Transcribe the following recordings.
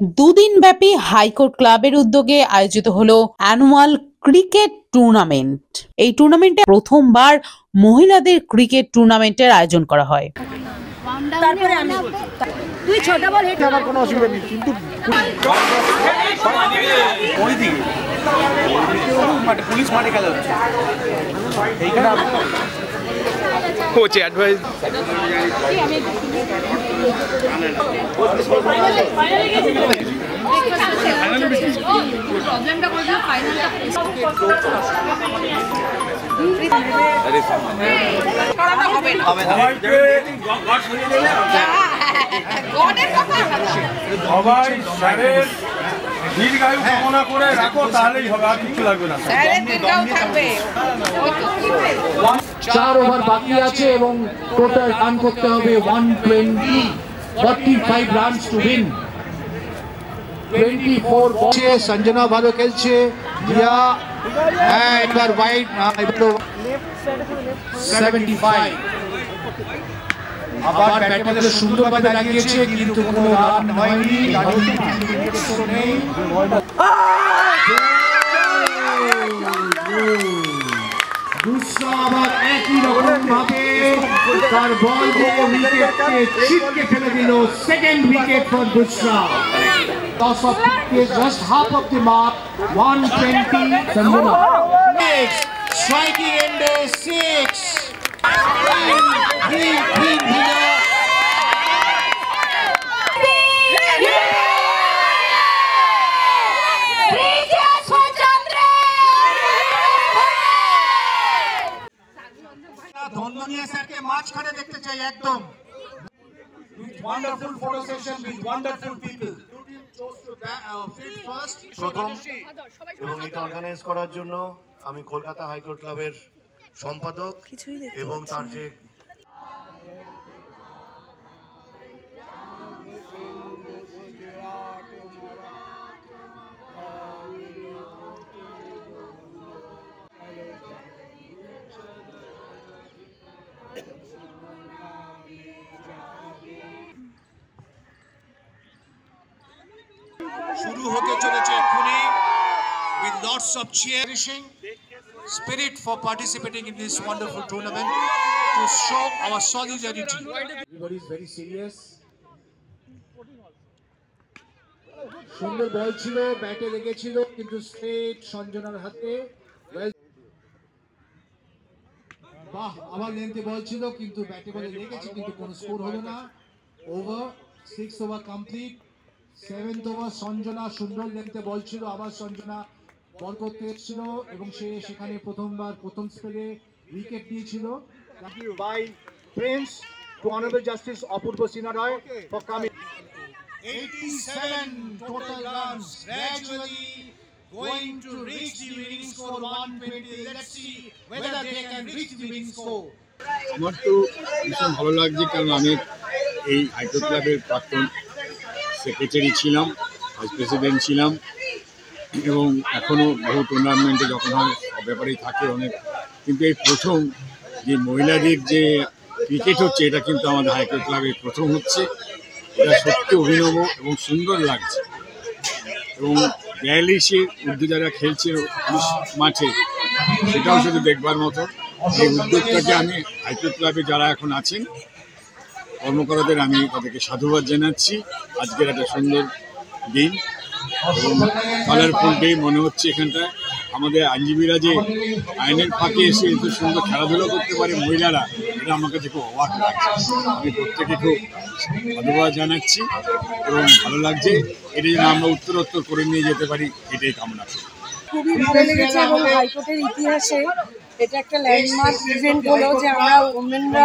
দুদিন ব্যাপী হাইকোর্ট ক্লাবের উদ্যোগে আয়োজিত হলো অ্যানুয়াল ক্রিকেট টুর্নামেন্ট। এই টুর্নামেন্টে প্রথমবার মহিলাদের ক্রিকেট টুর্নামেন্টের আয়োজন করা হয়। তারপরে আমি দুই ছোট বল হিট আমার কোনো অসুবিধা নেই, কিন্তু ওই দিকে মাঠে পুলিশ মাঠে খেলা হচ্ছে এইখানে কোচ অ্যাডভাইস প্রবলেমটা কোথায় ফাইনালটা আরে করাটা হবে না গড শুনিয়ে দিলে গডের কথা সবাই স্যারের দীর্ঘায়ু কামনা করে রাখো, তাহলেই হবে, আর কিছু লাগবে না। স্যারের দীর্ঘায়ু থাকবে। 4 ওভার বাকি আছে এবং টোটাল রান করতে হবে 120, 45 রানস টু উইন। 24 বলে সঞ্জনা ভালো খেলছে, রিয়া একবার ওয়াইড, এবার 75 আবার ব্যাটসম্যানদের সুন্দরভাবে লাগিয়েছে, কিন্তু কোনো রান হয়নি। বুশরা আবার একই রকম ভাবে তার বল দিয়ে উইকেটকে ছিটকে ফেলে দিল। Second wicket for Bushra. Toss of is just half of the mark. 120. Sanjana striking end 6. ধন্যনিয়া স্যারকে মাঝখানে দেখতে চাই একদম। With wonderful photo session with wonderful people. প্রথম এবং এটা অর্গানাইজ করার জন্য আমি কলকাতা হাইকোর্ট ক্লাবের সম্পাদক এবং তার যে শুরু হতে চলেছে এক্ষুনি with lots of cherishing spirit for participating in this wonderful tournament to show our solidarity. Everybody is very serious. সুন্দর বল ছিল, ব্যাটে লেগেছিল, কিন্তু স্ট্রেট সঞ্জনার হাতে। বাহ, আবার লেন্থে বল ছিল, কিন্তু ব্যাটে বলে লেগেছে, কিন্তু কোনো স্কোর হলো না। Over 6 over complete. 7th over Sanjana সুন্দর লেন্থে বল ছিল, আবার সঞ্জনা বল করতে এসেছিল এবং সে সেখানে প্রথমবার প্রথম স্পেলে উইকেট দিয়েছিল। By prince to honourable justice Apurba Sinha Roy for coming. 87 total runs, gradually going to reach the winning score 120. Let's see whether they can reach the winning score. আমার তো ভীষণ ভালো লাগছে, কারণ আমি এই হাইকোর্ট ক্লাবের প্রাক্তন সেক্রেটারি ছিলাম, ভাইস প্রেসিডেন্ট ছিলাম, এবং এখনও বহু টুর্নামেন্টে যখন হয় সব ব্যাপারেই থাকে অনেক, কিন্তু এই প্রথম যে মহিলাদের যে ক্রিকেট হচ্ছে, এটা কিন্তু আমাদের হাইকোর্ট ক্লাবে প্রথম হচ্ছে। এটা সত্যি অভিনব এবং সুন্দর লাগছে, এবং 42-এর ঊর্ধ্বে যারা খেলছে মাঠে, সেটাও শুধু দেখবার মতো। এই উদ্যোগটাকে আমি হাইকোর্ট ক্লাবে যারা এখন আছেন কর্মকর্তাদের আমি তাদেরকে সাধুবাদ জানাচ্ছি। আজকের একটা সুন্দর দিন এবং কালারফুল ডে মনে হচ্ছে। এখানটায় আমাদের আইনজীবীরা যে আইনের ফাঁকে এসে এত সুন্দর খেলাধুলো করতে পারে মহিলারা, এটা আমার কাছে খুব অবাক লাগছে। আমি প্রত্যেকে খুব সাধুবাদ জানাচ্ছি এবং ভালো লাগছে। এটা যেন আমরা উত্তরোত্তর করে নিয়ে যেতে পারি, এটাই কামনা করি। খুবই ভালো লেগেছে এবং হাইকোর্টের ইতিহাসে এটা একটা ল্যান্ডমার্ক ইভেন্ট হলো যে আমরা ওমেনরা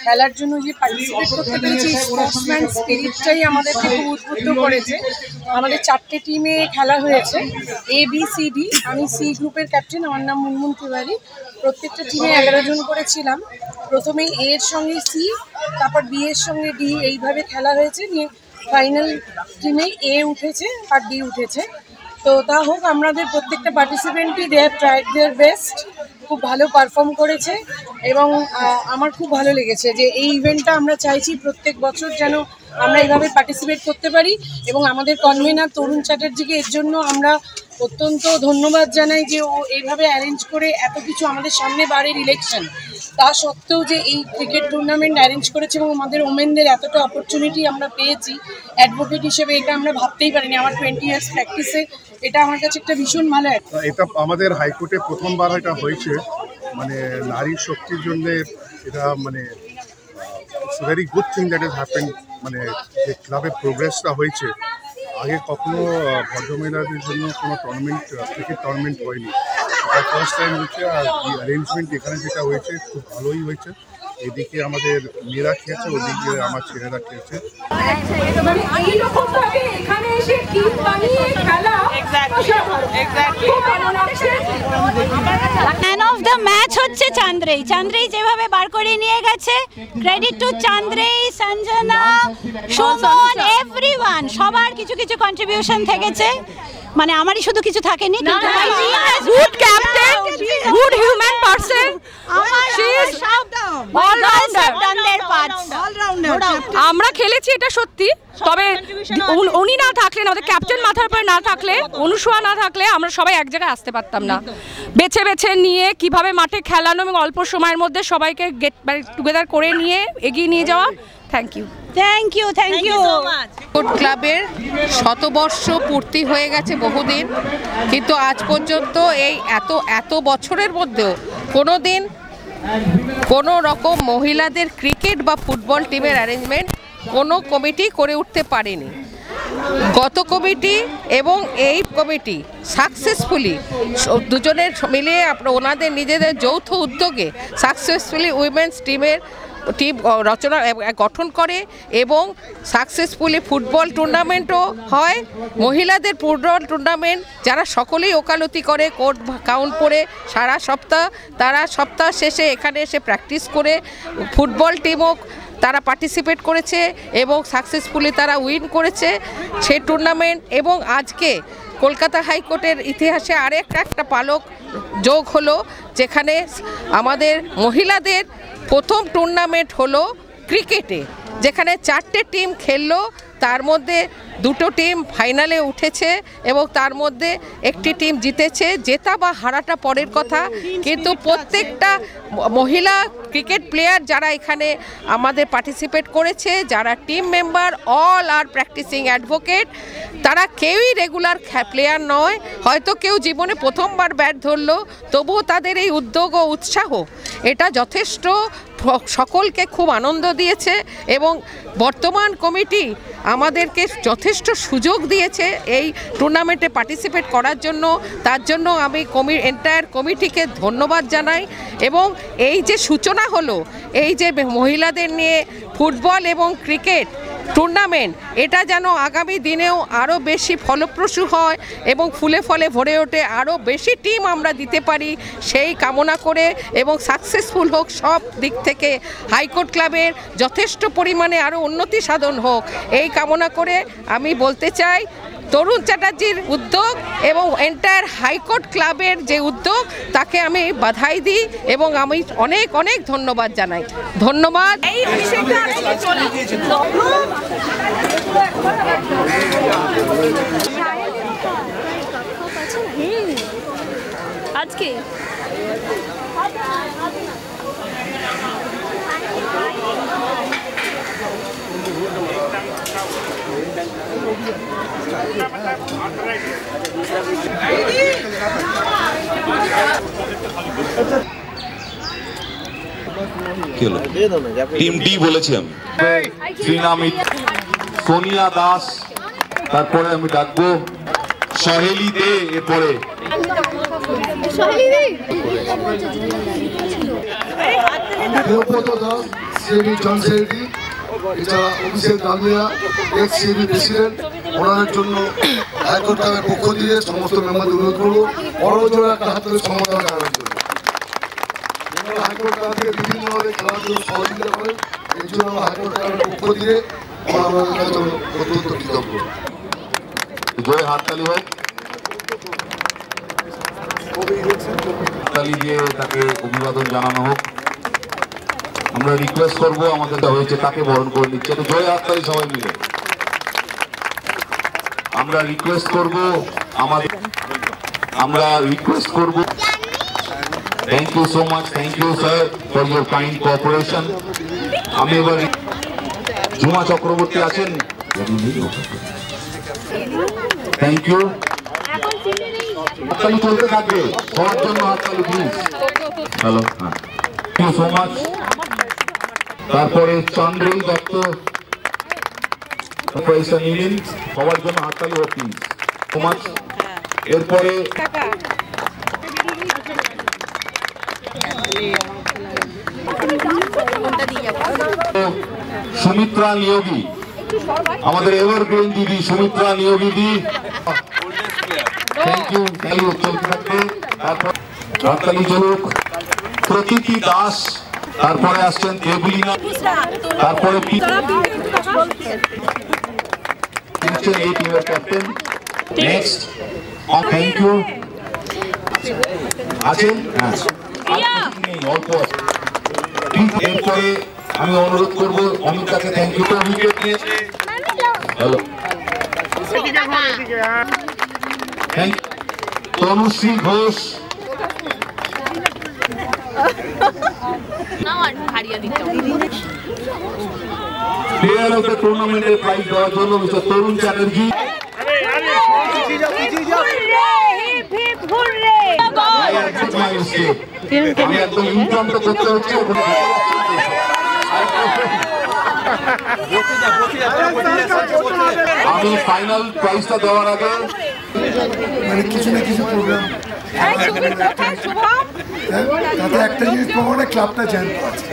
খেলার জন্য যে পার্টিসিপেট করতে পেরেছি, স্পোর্টসম্যান স্পিরিটটাই আমাদেরকে খুব উদ্বুদ্ধ করেছে। আমাদের 4টে টিমে খেলা হয়েছে, ABCD। আমি সি গ্রুপের ক্যাপ্টেন, আমার নাম মুনমুন তিওয়ারি। প্রত্যেকটা টিমে 11 জন করে ছিলাম। প্রথমে A এর সঙ্গে C, তারপর B এর সঙ্গে D, এইভাবে খেলা হয়েছে। নিয়ে ফাইনাল টিমে A উঠেছে আর D উঠেছে। তো তা হোক, আমাদের প্রত্যেকটা পার্টিসিপেন্টই they have tried their best, খুব ভালো পারফর্ম করেছে। এবং আমার খুব ভালো লেগেছে যে এই ইভেন্টটা আমরা চাইছি প্রত্যেক বছর যেন আমরা এইভাবে পার্টিসিপেট করতে পারি এবং আমাদের কনভেনার তরুণ চ্যাটার্জিকে এর জন্য আমরা অত্যন্ত ধন্যবাদ জানাই যে ও এইভাবে অ্যারেঞ্জ করে এত কিছু আমাদের সামনে বারের ইলেকশন তা সত্ত্বেও যে এই ক্রিকেট টুর্নামেন্ট অ্যারেঞ্জ করেছে এবং আমাদের ওমেনদের এতটা অপরচুনিটি আমরা পেয়েছি অ্যাডভোকেট হিসেবে, এটা আমরা ভাবতেই পারিনি। আমার 20 ইয়ার্স প্র্যাকটিসে এটা আমার কাছে একটা ভীষণ ভালো। এটা আমাদের হাইকোর্টে প্রথমবার এটা হয়েছে, মানে নারী শক্তির জন্য এটা মানে it's very good thing that is happen, মানে যে ক্লাবের প্রোগ্রেসটা হয়েছে। আগে কখনো ভদ্রমহিলাদের জন্য কোনো টুর্নামেন্ট ক্রিকেট টুর্নামেন্ট হয়নি, এটা ফার্স্ট টাইম হচ্ছে। আর অ্যারেঞ্জমেন্ট এখানে যেটা হয়েছে খুব ভালোই হয়েছে। এদিকে আমাদের মেয়েরা খেয়েছে, ওদিকে আমার ছেলেরা খেয়েছে। ম্যান অফ দ্য ম্যাচ হচ্ছে চান্দ্রেই। চান্দ্রেই যেভাবে বার করে নিয়ে গেছে, credit to Chandrei, Sanjana, Suman, everyone, সবার কিছু কিছু কন্ট্রিবিউশন থেকেছে। মানে আমারই শুধু কিছু থাকেনি, good captain, good human person, আমরা খেলেছি এটা সত্যি। তবে উনি না থাকলে, আমাদের ক্যাপ্টেন মাথার উপরে না থাকলে, অনুসোয়া না থাকলে আমরা সবাই এক জায়গায় আসতে পারতাম না। বেছে বেছে নিয়ে কিভাবে মাঠে খেলানো এবং অল্প সময়ের মধ্যে সবাইকে গেট টুগেদার করে নিয়ে এগিয়ে নিয়ে যাওয়া। Thank you, thank you, thank you. High court ক্লাবের শতবর্ষ পূর্তি হয়ে গেছে বহুদিন, কিন্তু আজ পর্যন্ত এই এত বছরের মধ্যেও কোনো দিন কোনো রকম মহিলাদের ক্রিকেট বা ফুটবল টিমের অ্যারেঞ্জমেন্ট কোনো কমিটি করে উঠতে পারেনি। গত কমিটি এবং এই কমিটি সাকসেসফুলি দুজনের মিলিয়ে ওনাদের নিজেদের যৌথ উদ্যোগে সাকসেসফুলি উইমেন্স টিম গঠন করে এবং সাকসেসফুলি ফুটবল টুর্নামেন্টও হয়। মহিলাদের ফুটবল টুর্নামেন্ট যারা সকলেই ওকালতি করে, কোর্ট কাউন্ট করে সারা সপ্তাহ, তারা সপ্তাহ শেষে এখানে এসে প্র্যাকটিস করে ফুটবল টিমও তারা পার্টিসিপেট করেছে এবং সাকসেসফুলি তারা উইন করেছে সেই টুর্নামেন্ট। এবং আজকে কলকাতা হাইকোর্টের ইতিহাসে আরেক একটা পালক যোগ হলো, যেখানে আমাদের মহিলাদের প্রথম টুর্নামেন্ট হলো ক্রিকেটে, যেখানে 4টে টিম খেললো, তার মধ্যে 2টো টিম ফাইনালে উঠেছে এবং তার মধ্যে একটি টিম জিতেছে। জেতা বা হারাটা পরের কথা, কিন্তু প্রত্যেকটা মহিলা ক্রিকেট প্লেয়ার যারা এখানে আমাদের পার্টিসিপেট করেছে, যারা টিম মেম্বার, অল আর প্র্যাকটিসিং অ্যাডভোকেট, তারা কেউই রেগুলার প্লেয়ার নয়। হয়তো কেউ জীবনে প্রথমবার ব্যাট ধরলো, তবুও তাদের এই উদ্যোগ ও উৎসাহ এটা যথেষ্ট সকলকে খুব আনন্দ দিয়েছে এবং বর্তমান কমিটি আমাদেরকে যথেষ্ট সুযোগ দিয়েছে এই টুর্নামেন্টে পার্টিসিপেট করার জন্য। তার জন্য আমি এন্টায়ার কমিটিকে ধন্যবাদ জানাই। এবং এই যে সূচনা হলো, এই যে মহিলাদের নিয়ে ফুটবল এবং ক্রিকেট টুর্নামেন্ট, এটা যেন আগামী দিনেও আরও বেশি ফলপ্রসূ হয় এবং ফুলে ফলে ভরে ওঠে, আরও বেশি টিম আমরা দিতে পারি সেই কামনা করে, এবং সাকসেসফুল হোক সব দিক থেকে, হাইকোর্ট ক্লাবের যথেষ্ট পরিমাণে আরও উন্নতি সাধন হোক এই কামনা করে আমি বলতে চাই, তরুণ চ্যাটার্জির উদ্যোগ এবং এন্টায়ার হাইকোর্ট ক্লাবের যে উদ্যোগ তাকে আমি বাধাই দিই এবং আমি অনেক অনেক ধন্যবাদ জানাই। ধন্যবাদ। আজকে টিম ডি বলেছি আমি। শ্রীনামিত, সোনিয়া দাস, তারপরে আমি ডাকবো সহেলি দে, এরপরে এছাড়া অভিষেক ডালমিয়া, এক্স সিবি প্রেসিডেন্ট, ওনাদের জন্য হাইকোর্ট ক্লাবের পক্ষ দিয়ে সমস্ত মেম্বারদের অনুরোধ করবো বড়জোর একটা হাত ধরে সম্বোধন জানানোর জন্য। হাইকোর্ট ক্লাব থেকে বিভিন্নভাবে খেলার জন্য সহযোগিতা করেন, এই জন্য হাইকোর্ট ক্লাবের পক্ষ দিয়ে আমাদের কাছে অত্যন্ত কৃতজ্ঞ। জয় হাততালি হোক, হাততালি দিয়ে তাকে অভিবাদন জানানো হোক। আমরা রিকোয়েস্ট করবো আমাদের হয়েছে তাকে বরণ করে নিচ্ছে, তো জয় হাততালি সবাই মিলে। আমরা রিকোয়েস্ট করব thank you so much, thank you sir for your kind cooperation. আমি এবার ঝুমা চক্রবর্তী আছেন, থ্যাংক ইউ। হাততালি চলতে থাকবে সবার জন্য, হাততালি প্লিজ। হ্যালো, হ্যাঁ, থ্যাংক ইউ সো মাচ। তারপরে চন্দ্রী দত্ত পয়সা নিলেন, সবার জন্য হাততালি হোক প্লিজ সো মাচ। এরপরে সুমিত্রা নিয়োগী, আমাদের এভারগ্রিন দিদি সুমিত্রা নিয়োগী দি, থ্যাংক ইউ, চলতে থাকবে। তারপর হাততালি চলুক। প্রতীতি দাস, তারপরে আসছেন দেবলীনা, তারপরে এই টিমের ক্যাপ্টেন। নেক্সট, থ্যাংক ইউ আছেন, হ্যাঁ অল্প আছে। এরপরে আমি অনুরোধ করবো অমিতাকে, থ্যাংক ইউ। উইকেট নিয়েছে, hello, thank you. Tanushree Ghosh, player of the টুর্নামেন্টের প্রাইজ দেওয়ার জন্য মিস্টার তরুণ চ্যাটার্জি। আমি একদম ইনকামটা করতে হচ্ছে, আমি ফাইনাল প্রাইজটা দেওয়ার আগে মানে কিছু না কিছু প্রোগ্রাম তাতে একটা জিনিস পাবো না, ক্লাবটা জ্যান্ত আছে,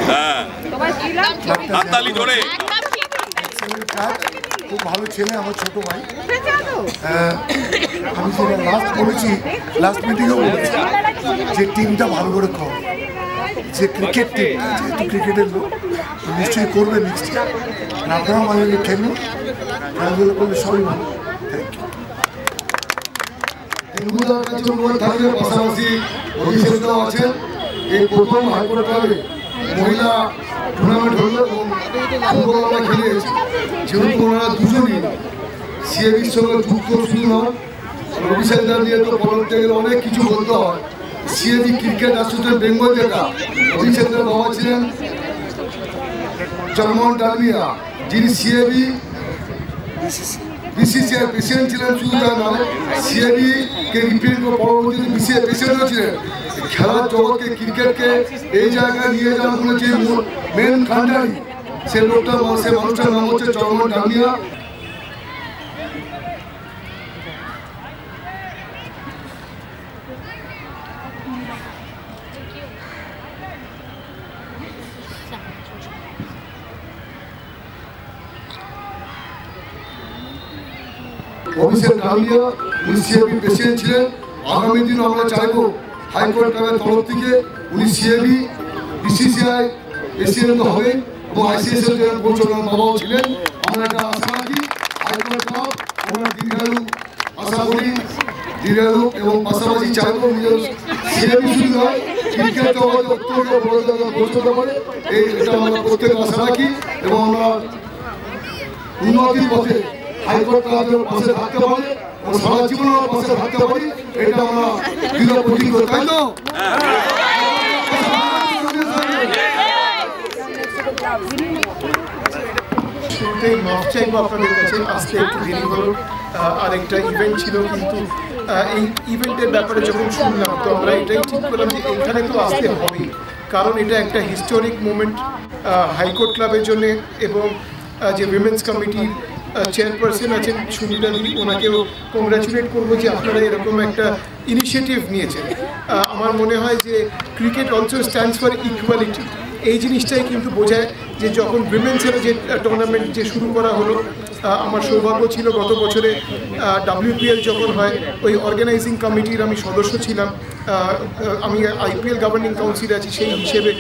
খুব ভালো ছেলে আমার ছোট ভাই। আমি যেটা লাস্ট বলেছি, লাস্ট মিটিংয়েও বলেছি যে টিমটা ভালো করে কর, যে ক্রিকেট টিম যেহেতু ক্রিকেটের লোক নিশ্চয়ই করবে নেক্সট ইয়ার, আপনারাও মাঝে খেলুন, খেলাধুলো করলে সবই ভালো। Thank you. পাশাপাশি অভিষেকরাও আছেন। এই প্রথম হাইকোর্ট ক্লাবে মহিলা টুর্নামেন্ট হলো এবং ফুটবল আমরা খেলিয়েছি, যেহেতু ওনারা দুজনই সিএবির সঙ্গে যুক্ত শুধু নয়, অভিষেকরা নিয়ে তো বলতে গেলে অনেক কিছু বলতে হয়। সিএবি ক্রিকেট অ্যাসোসিয়েশন বেঙ্গল যেটা, অভিষেকরা বাবা ছিলেন চরমন ডালমিয়া, যিনি সিএবি বিসিসিআই প্রেসিডেন্ট ছিলেন, শুধু তাই নয় সিএবি কে রিপ্রেজেন্ট করে পরবর্তীতে বিসিআই প্রেসিডেন্টও ছিলেন। খেলার জগৎকে ক্রিকেটকে এই জায়গায় নিয়ে যাওয়ার জন্য যে মেন কান্ডারি, সে লোকটা সে মানুষটার নাম হচ্ছে চরমন ডালমিয়া। অভিষেক ডালমিয়া উনি সিএবি প্রেসিডেন্ট ছিলেন। আগামী দিন আমরা চাইবো হাইকোর্ট ক্লাবের তরফ থেকে উনি সিএবি বিসিসিআই প্রেসিডেন্ট হবে এবং আইসিএসএল পরিচালনার বাবাও ছিলেন। আমরা একটা আশা রাখি হাইকোর্ট ক্লাব ওনার দীর্ঘায়ু আশা করি, দীর্ঘায়ু এবং পাশাপাশি চাইবো নিজের সিএবি শুধু নয় ক্রিকেট জগতে অত্যন্ত বড় জায়গায় পৌঁছতে পারে, এটা আমরা প্রত্যেক আশা রাখি এবং আমরা উন্নতির পথে হাইকোর্ট ক্লাবের পাশে থাকতে পারি ও সারা জীবনের পাশে থাকতে পারি, এটা আমরা দৃঢ় প্রতিজ্ঞ, তাই তো? শুরুতেই মাফ চাইবো আপনাদের কাছে, আসতে একটু দেরি হলো, আরেকটা ইভেন্ট ছিল, কিন্তু এই ইভেন্টের ব্যাপারে যখন শুনলাম তো আমরা এটাই ঠিক করলাম যে এখানে তো আসতে হবে, কারণ এটা একটা হিস্টোরিক মোমেন্ট হাইকোর্ট ক্লাবের জন্য। এবং যে উইমেন্স কমিটির চেয়ারপারসন আছেন সুমিতা দিদি, ওনাকেও কংগ্রাচুলেট করবো যে আপনারা এরকম একটা ইনিশিয়েটিভ নিয়েছেন। আমার মনে হয় যে cricket also stands for equality, এই জিনিসটাই কিন্তু বোঝায় যে যখন উইমেন্সের যে টুর্নামেন্ট যে শুরু করা হলো, আমার সৌভাগ্য ছিল গত বছরে WPL যখন হয় ওই অর্গানাইজিং কমিটির আমি সদস্য ছিলাম, আমি IPL গভর্নিং কাউন্সিলে আছি, সেই হিসেবে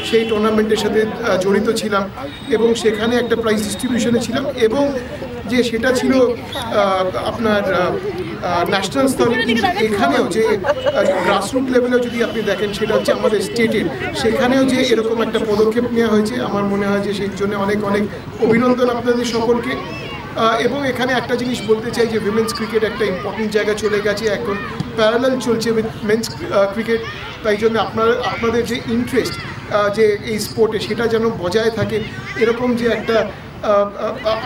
সেই টুর্নামেন্টের সাথে জড়িত ছিলাম এবং সেখানে একটা প্রাইজ ডিস্ট্রিবিউশনে ছিলাম। এবং যে সেটা ছিল আপনার ন্যাশনাল স্তরে, কিন্তু এখানেও যে গ্রাসরুট লেভেলেও যদি আপনি দেখেন সেটা হচ্ছে আমাদের স্টেটের, সেখানেও যে এরকম একটা পদক্ষেপ নেওয়া হয়েছে আমার মনে হয় যে সেই জন্য অনেক অনেক অভিনন্দন আপনাদের সকলকে। এবং এখানে একটা জিনিস বলতে চাই যে উইমেন্স ক্রিকেট একটা ইম্পর্টেন্ট জায়গায় চলে গেছে, এখন প্যারালাল চলছে উইথ মেন্স ক্রিকেট, তাই জন্য আপনাদের যে ইন্টারেস্ট যে এই স্পোর্টে সেটা যেন বজায় থাকে, এরকম যে একটা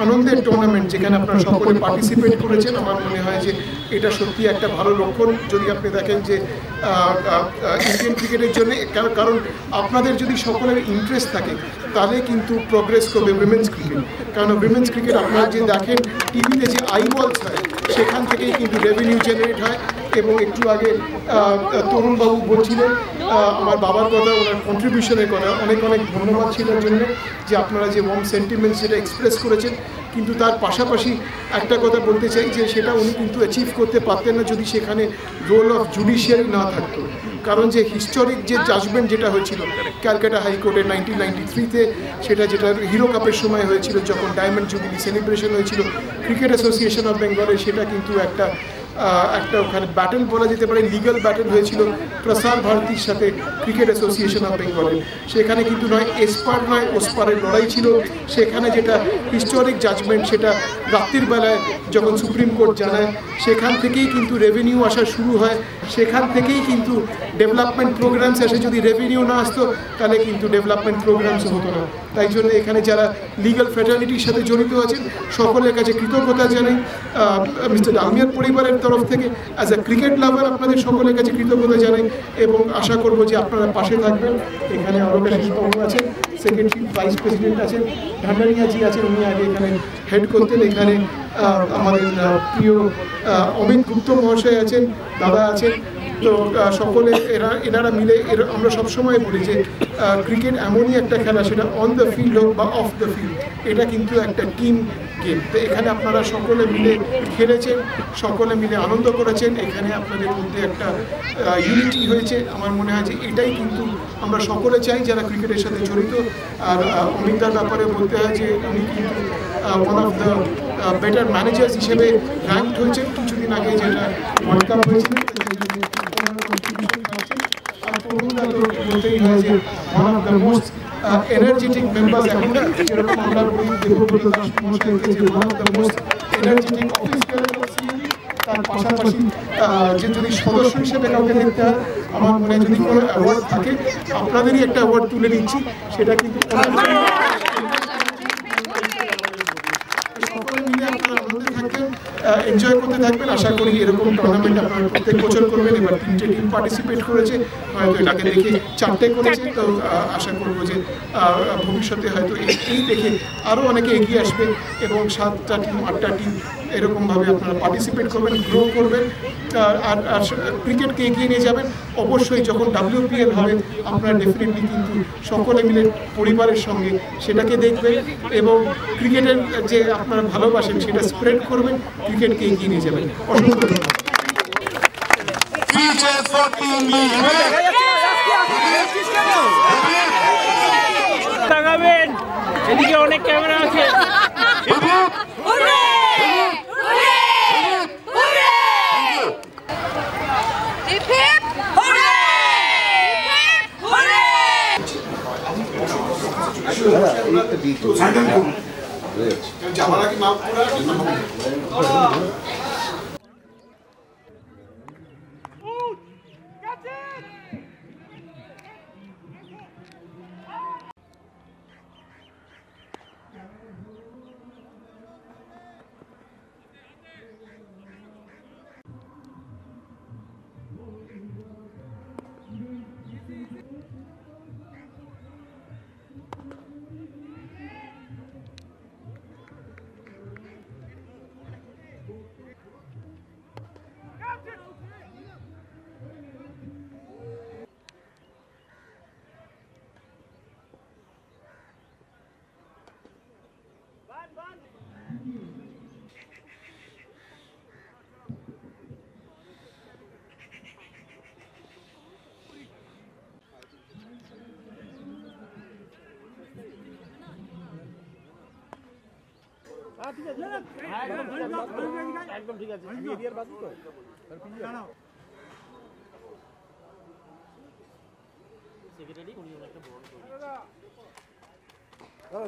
আনন্দের টুর্নামেন্ট যেখানে আপনারা সকলে পার্টিসিপেট করেছেন, আমার মনে হয় যে এটা সত্যি একটা ভালো লক্ষণ। যদি আপনি দেখেন যে ইন্ডিয়ান ক্রিকেটের জন্য, কারণ আপনাদের যদি সকলের ইন্টারেস্ট থাকে তাহলে কিন্তু প্রোগ্রেস করবে উইমেন্স ক্রিকেট। কারণ উইমেন্স ক্রিকেট আপনারা যে দেখেন টিভিতে যে আইবলস হয় সেখান থেকেই কিন্তু রেভিনিউ জেনারেট হয়। এবং একটু আগে তরুণবাবু বলছিলেন আমার বাবার কথা, ওনার কন্ট্রিবিউশনের কথা, অনেক অনেক ধন্যবাদ ছিলেন জন্য যে আপনারা যে ওয়ার্ম সেন্টিমেন্ট সেটা এক্সপ্রেস করেছেন। কিন্তু তার পাশাপাশি একটা কথা বলতে চাই যে সেটা উনি কিন্তু অ্যাচিভ করতে পারতেন না যদি সেখানে রোল অফ জুডিশিয়ারি না থাকতো। কারণ যে হিস্টোরিক যে জাজমেন্ট যেটা হয়েছিল ক্যালকাটা হাইকোর্টে 1993-তে, সেটা যেটা হিরো কাপের সময় হয়েছিল যখন ডায়মন্ড জুবিলি সেলিব্রেশন হয়েছিল ক্রিকেট অ্যাসোসিয়েশন অফ বেঙ্গলের, সেটা কিন্তু একটা ওখানে ব্যাটেল বলা যেতে পারে, লিগাল ব্যাটেল হয়েছিল প্রসার ভারতীর সাথে ক্রিকেট অ্যাসোসিয়েশন অফ বেঙ্গলের। সেখানে কিন্তু নয় এসপার নয় ওসপারের লড়াই ছিল। সেখানে যেটা হিস্টোরিক জাজমেন্ট সেটা রাত্রির বেলায় যখন সুপ্রিম কোর্ট জানায় সেখান থেকেই কিন্তু রেভিনিউ আসা শুরু হয়, সেখান থেকেই কিন্তু ডেভেলপমেন্ট প্রোগ্রামস আসে। যদি রেভিনিউ না আসতো তাহলে কিন্তু ডেভেলপমেন্ট প্রোগ্রামস হতো না। তাই জন্য এখানে যারা লিগাল ফ্র্যাটার্নিটির সাথে জড়িত আছেন সকলের কাছে কৃতজ্ঞতা জানাই মিস্টার ডালমিয়ার পরিবারের তরফ থেকে। অ্যাজ এ ক্রিকেট লাভার আপনাদের সকলের কাছে কৃতজ্ঞতা জানাই এবং আশা করব যে আপনারা পাশে থাকবেন। এখানে অলোকেশ বাবু আছেন, সেক্রেটারি ভাইস প্রেসিডেন্ট আছেন, ঢান্ডারিয়াজি আছেন, উনি আগে এখানে হেড করতেন। এখানে আমাদের প্রিয় অমিত গুপ্ত মহাশয় আছেন, দাদা আছেন। তো সকলে এনারা মিলে আমরা সবসময় বলি যে ক্রিকেট এমনই একটা খেলা, সেটা অন দ্য ফিল্ড হোক বা অফ দ্য ফিল্ড, এটা কিন্তু একটা টিম গেম। তো এখানে আপনারা সকলে মিলে খেলেছেন, সকলে মিলে আনন্দ করেছেন, এখানে আপনাদের মধ্যে একটা ইউনিটি হয়েছে। আমার মনে হয় যে এটাই কিন্তু আমরা সকলে চাই যারা ক্রিকেটের সাথে জড়িত। আর অমিতার ব্যাপারে বলতে হয় যে উনি কিন্তু one of the better managers হিসেবে র্যাঙ্কড হয়েছেন কিছুদিন আগে যেটা ওয়ার্ল্ড কাপ হয়েছিল। বলতেই হয় যে one of the most energetic members, এখন যেরকম আমরা বলি দেবব্রত দাস মহাশয়কে যে one of the most energetic officer. তার পাশাপাশি যে যদি সদস্য হিসেবে কাউকে দেখতে হয়, আমার মনে হয় যদি কোনো অ্যাওয়ার্ড থাকে আপনাদেরই একটা অ্যাওয়ার্ড তুলে দিচ্ছি, সেটা কিন্তু সকলে মিলে আপনারা আনন্দে থাকবেন, এনজয় করতে থাকবেন। আশা করি এরকম টুর্নামেন্ট আপনারা প্রত্যেক বছর করবেন। এবার 3টে টিম পার্টিসিপেট করেছে, হয়তো এটাকে দেখে 4টে করেছে। তো আশা করবো যে ভবিষ্যতে হয়তো এই দেখে আরও অনেকে এগিয়ে আসবে এবং 7টা টিম 8টা টিম এরকমভাবে আপনারা পার্টিসিপেট করবেন, গ্রো করবেন আর ক্রিকেটকে এগিয়ে নিয়ে যাবেন। অবশ্যই যখন WPL হবে আপনারা ডেফিনেটলি কিন্তু সকলে মিলে পরিবারের সঙ্গে সেটাকে দেখবেন এবং ক্রিকেটের যে আপনারা ভালোবাসেন সেটা স্প্রেড করবেন, ক্রিকেটকে এগিয়ে নিয়ে যাবেন। অসংখ্য ধন্যবাদ। এদিকে অনেক ক্যামেরা আছে। যাওয়ার আগে মাফ করে একদম ঠিক আছে এরিয়ার বাদু তো সেক্রেটারি উনি একটা বড়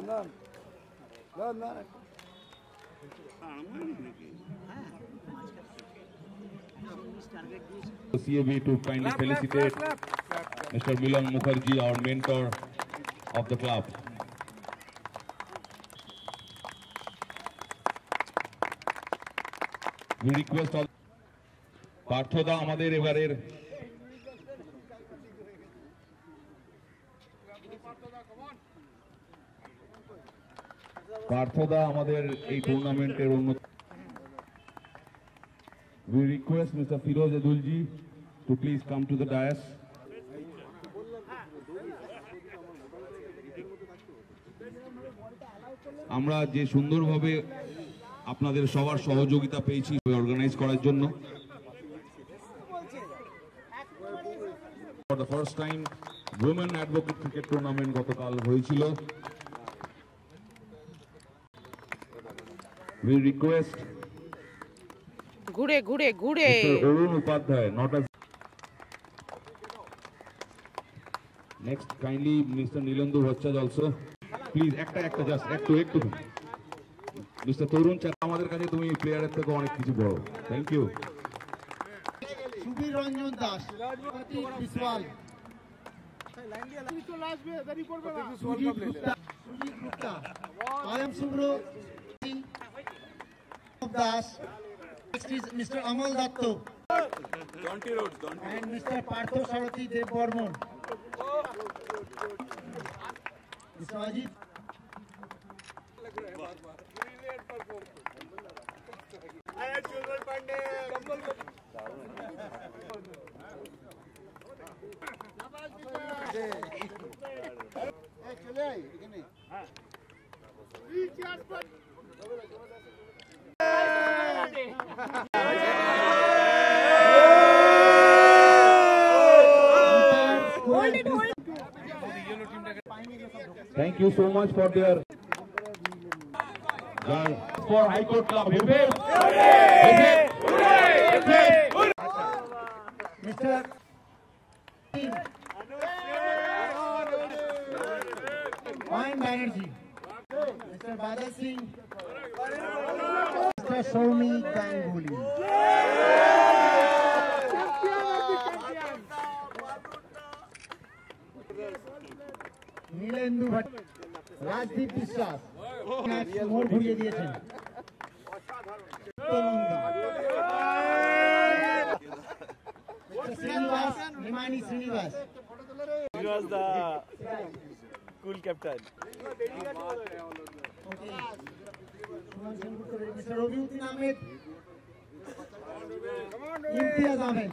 না না না CAB to kindly felicitate Mr. Milan Mukherjee, our mentor of the club. We request all পার্থদা আমাদের এবারের এই টুর্নামেন্টের অন্যতম। We request Mr. Firoz Adulji to please come to the dais. আমরা যে সুন্দরভাবে আপনাদের সবার সহযোগিতা পেয়েছি অর্গানাইজ করার জন্য। For the first time, Women Advocate Cricket Tournament গতকাল হয়েছিল। We request ঘুরে ঘুরে ঘুরে অরুণ Upadhyay not as next kindly Mr. Nilandu Bhattacharya also please একটা জাস্ট একটু Mr. তরুণ চাচা আমাদের কাছে তুমি প্লেয়ারের থেকে অনেক কিছু বড় thank you Subir Ranjan Das Pratik Biswal Sujit Gupta Alam Subra Das next is Mr. Amal Datto and Mr. Partho Sarathi Dev Bormon Mr. Ajit Thank you so much for their for High Court Club. Mr. Moin Banerjee, Mr. Badal Singh, Mr. Soumi Ganguly. Nilendu Bhatt Rajdeep Biswas মোড় ঘুরিয়ে দিয়েছেন Srinivas Himani Srinivas the cool captain mister Rabiuddin Ahmed Imtiaz Ahmed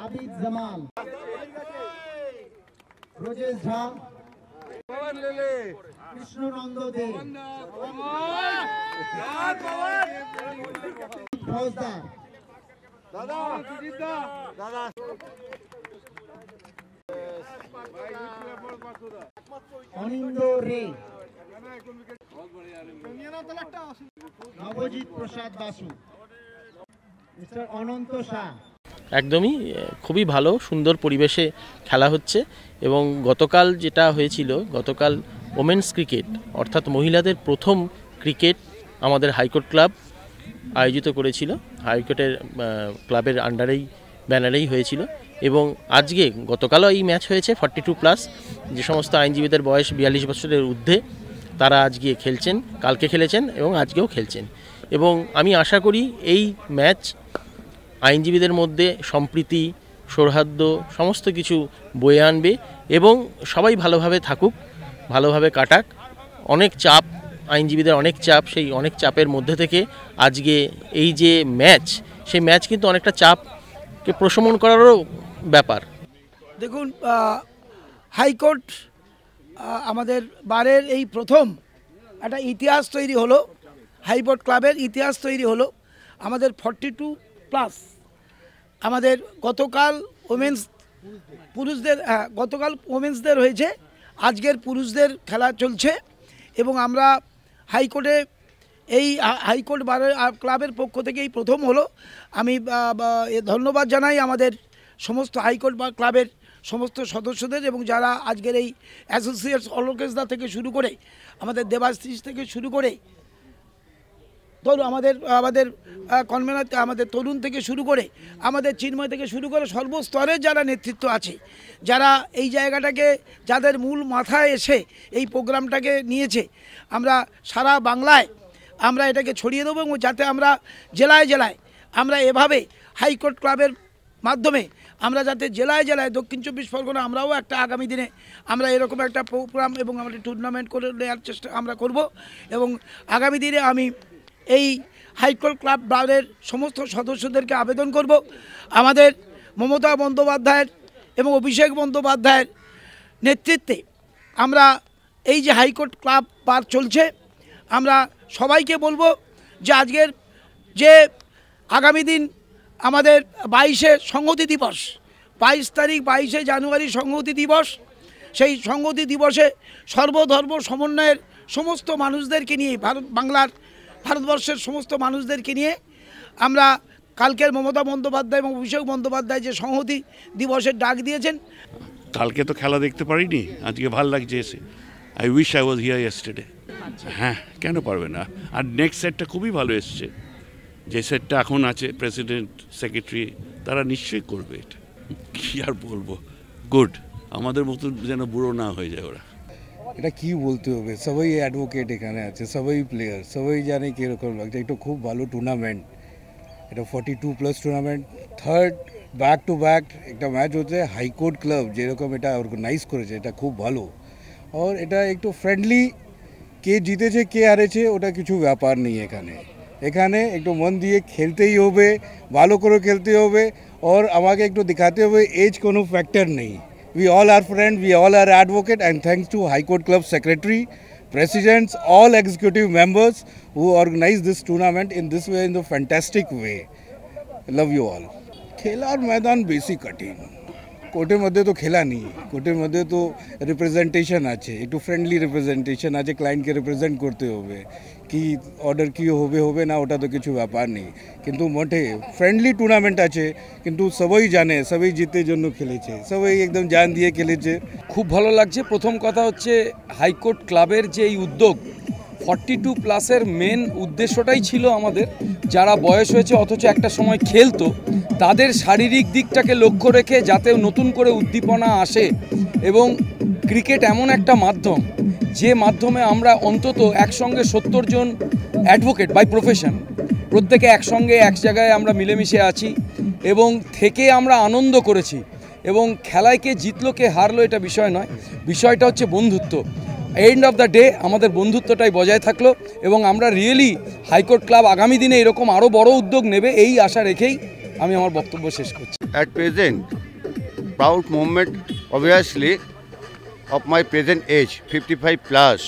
Abid Jamal Rojesh Jha Krishnananda De Faujdar Anindo Ray Nabajit Prasad Basu mister Ananta Shah একদমই খুবই ভালো সুন্দর পরিবেশে খেলা হচ্ছে এবং গতকাল যেটা হয়েছিল গতকাল ওমেন্স ক্রিকেট অর্থাৎ মহিলাদের প্রথম ক্রিকেট আমাদের হাইকোর্ট ক্লাব আয়োজিত করেছিল হাইকোর্টের ক্লাবের আন্ডারেই ব্যানারেই হয়েছিল এবং আজকে গতকালও এই ম্যাচ হয়েছে 42+, যে সমস্ত আইনজীবীদের বয়স 42 বছরের ঊর্ধ্বে তারা আজকে খেলছেন, কালকে খেলেছেন এবং আজকেও খেলছেন এবং আমি আশা করি এই ম্যাচ আইনজীবীদের মধ্যে সম্প্রীতি সৌহার্দ্য সমস্ত কিছু বয়ে আনবে এবং সবাই ভালোভাবে থাকুক, ভালোভাবে কাটাক। অনেক চাপ আইনজীবীদের অনেক চাপ, সেই অনেক চাপের মধ্যে থেকে আজকে এই যে ম্যাচ সেই ম্যাচ কিন্তু অনেকটা চাপকে প্রশমন করারও ব্যাপার। দেখুন হাইকোর্ট আমাদের বারের এই প্রথম একটা ইতিহাস তৈরি হলো, হাইকোর্ট ক্লাবের ইতিহাস তৈরি হলো। আমাদের 42+, আমাদের গতকাল ওমেন্স পুরুষদের গতকাল ওমেন্সদের হয়েছে, আজকের পুরুষদের খেলা চলছে এবং আমরা হাইকোর্টে এই হাইকোর্ট বারের ক্লাবের পক্ষ থেকে এই প্রথম হলো। আমি ধন্যবাদ জানাই আমাদের সমস্ত হাইকোর্ট বা ক্লাবের সমস্ত সদস্যদের এবং যারা আজকের এই অ্যাসোসিয়েটস অলোকেশদা থেকে শুরু করে আমাদের দেবাশিস থেকে শুরু করে আমাদের কনভেনার আমাদের তরুণ থেকে শুরু করে আমাদের চিন্ময় থেকে শুরু করে সর্বস্তরের যারা নেতৃত্ব আছে, যারা এই জায়গাটাকে যাদের মূল মাথায় এসে এই প্রোগ্রামটাকে নিয়েছে, আমরা সারা বাংলায় আমরা এটাকে ছড়িয়ে দেবো এবং যাতে আমরা জেলায় জেলায় আমরা এভাবে হাইকোর্ট ক্লাবের মাধ্যমে আমরা যাতে জেলায় জেলায় দক্ষিণ 24 পরগনা আমরাও একটা আগামী দিনে আমরা এরকম একটা প্রোগ্রাম এবং আমরা টুর্নামেন্ট করে নেওয়ার চেষ্টা আমরা করব এবং আগামী দিনে আমি এই হাইকোর্ট ক্লাব বারের সমস্ত সদস্যদেরকে আবেদন করব আমাদের মমতা বন্দ্যোপাধ্যায়ের এবং অভিষেক বন্দ্যোপাধ্যায়ের নেতৃত্বে আমরা এই যে হাইকোর্ট ক্লাব বার চলছে, আমরা সবাইকে বলবো যে আজকের যে আগামী দিন আমাদের 22শে সংহতি দিবস, 22 তারিখ 22শে জানুয়ারি সংহতি দিবস, সেই সংহতি দিবসে সর্বধর্ম সমন্বয়ের সমস্ত মানুষদেরকে নিয়ে ভারতবর্ষের সমস্ত মানুষদেরকে নিয়ে আমরা কালকের মমতা বন্দ্যোপাধ্যায় এবং অভিষেক বন্দ্যোপাধ্যায় যে সংহতি দিবসের ডাক দিয়েছেন। কালকে তো খেলা দেখতে পারিনি, আজকে ভালো লাগছে এসে। I wish I was here yesterday. হ্যাঁ, কেন পারবে না। আর নেক্সট সেটটা খুবই ভালো এসছে, যে সেটটা এখন আছে প্রেসিডেন্ট সেক্রেটারি তারা নিশ্চয়ই করবে। এটা কী আর বলবো, গুড। আমাদের মতো যেন বুড়ো না হয়ে যায় ওরা। এটা কি বলতে হবে, সবাই অ্যাডভোকেট এখানে আছে, সবাই প্লেয়ার, সবাই জানে কীরকম লাগছে। এটা খুব ভালো টুর্নামেন্ট, এটা 42+ tournament, third back to back একটা ম্যাচ হচ্ছে। হাইকোর্ট ক্লাব যেরকম এটা অর্গানাইজ করেছে এটা খুব ভালো। আর এটা একটু ফ্রেন্ডলি, কে জিতেছে কে হারেছে ওটা কিছু ব্যাপার নেই। এখানে একটু মন দিয়ে খেলতেই হবে, ভালো করে খেলতে হবে। আর আমাকে একটু দেখাতে হবে এজ কোনো ফ্যাক্টর নেই। We all are friends, we all are advocate, and thanks to High Court Club Secretary, Presidents, all executive members who organize this tournament in this way, in the fantastic way. Love you all. খেলার ময়দান বেশি কঠিন, কোর্টের মধ্যে তো খেলা নেই, কোর্টের মধ্যে তো রিপ্রেজেন্টেশন আছে, একটু ফ্রেন্ডলি রিপ্রেজেন্টেশন আছে, ক্লায়েন্টকে রিপ্রেজেন্ট করতে হবে, কি অর্ডার কি হবে না ওটা তো কিছু ব্যাপার নেই। কিন্তু মোটে ফ্রেন্ডলি টুর্নামেন্ট আছে, কিন্তু সবাই জানে সবাই জিতের জন্য খেলেছে, সবাই একদম জান দিয়ে খেলেছে। খুব ভালো লাগছে। প্রথম কথা হচ্ছে হাইকোর্ট ক্লাবের যে এই উদ্যোগ 42+-এর মেন উদ্দেশ্যটাই ছিল আমাদের যারা বয়স হয়েছে অথচ একটা সময় খেলতো তাদের শারীরিক দিকটাকে লক্ষ্য রেখে যাতে নতুন করে উদ্দীপনা আসে। এবং ক্রিকেট এমন একটা মাধ্যম যে মাধ্যমে আমরা অন্তত একসঙ্গে 70 জন অ্যাডভোকেট বাই প্রফেশন প্রত্যেকে একসঙ্গে এক জায়গায় আমরা মিলেমিশে আছি এবং থেকে আমরা আনন্দ করেছি। এবং খেলায় কে জিতলো কে হারলো এটা বিষয় নয়, বিষয়টা হচ্ছে বন্ধুত্ব। এন্ড অফ দ্য ডে আমাদের বন্ধুত্বটাই বজায় থাকলো এবং আমরা রিয়েলি হাইকোর্ট ক্লাব আগামী দিনে এরকম আরও বড় উদ্যোগ নেবে এই আশা রেখেই আমি আমার বক্তব্য শেষ করছি। At present, proud moment obviously of my present age, 55+,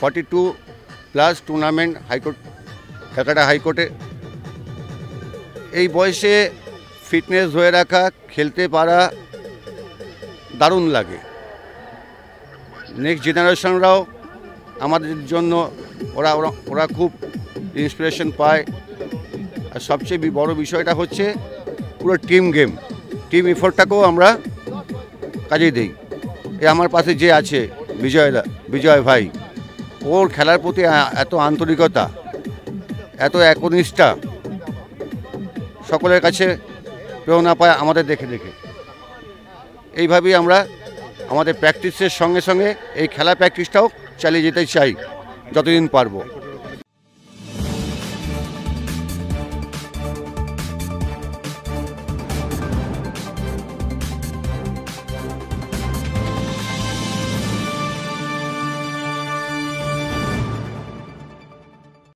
42+ tournament high court Calcutta হাইকোর্টে। এই বয়সে ফিটনেস ধরে রাখা, খেলতে পারা দারুণ লাগে। নেক্সট জেনারেশনরাও আমাদের জন্য ওরা খুব ইন্সপিরেশন পায়। আর সবচেয়ে বড় বিষয়টা হচ্ছে পুরো টিম গেম, টিম এফোর্টটাকেও আমরা কাজে দিই। আমার পাশে যে আছে বিজয় ভাই, ওর খেলার প্রতি এত আন্তরিকতা, এত একনিষ্ঠা, সকলের কাছে প্রেরণা পায় আমাদের দেখে দেখে। এইভাবেই আমরা আমাদের প্র্যাকটিসের সঙ্গে সঙ্গে এই খেলা প্র্যাকটিসটাও চালিয়ে যেতে চাই যতদিন পারবো।